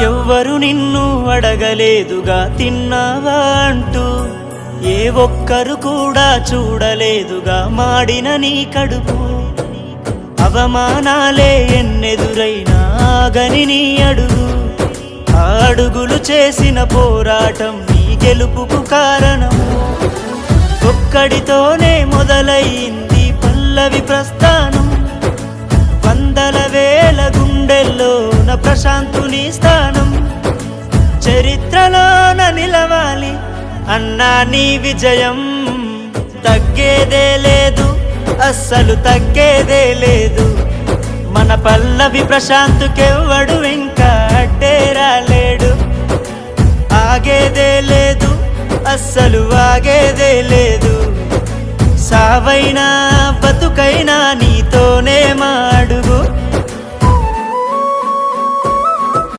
ఎవ్వరు నిన్ను అడగలేదుగా తిన్నావా అంటూ, ఏ ఒక్కరు కూడా చూడలేదుగా మాడిన నీ కడుపు. అవమానాలే ఎన్నెదురైనా ఆగని నీ అడుగు, ఆ అడుగులు చేసిన పోరాటం నీ గెలుపుకు కారణము. ఒక్కడితోనే మొదలైంది పల్లవి ప్రస్థానం, వందల వేల గుండెల్లోన ప్రశాంతుని స్థానం. చరిత్రలోన నిలవాలి అన్నా నీ విజయం, తగ్గేదే లేదు అస్సలు తగ్గేదే లేదు. మన పల్లవి ప్రశాంతుకెవ్వడు ఇంకా అడ్డే రాలేడు. ఆగేదే లేదు అస్సలు ఆగేదే లేదు. సావైనా బతుకైనా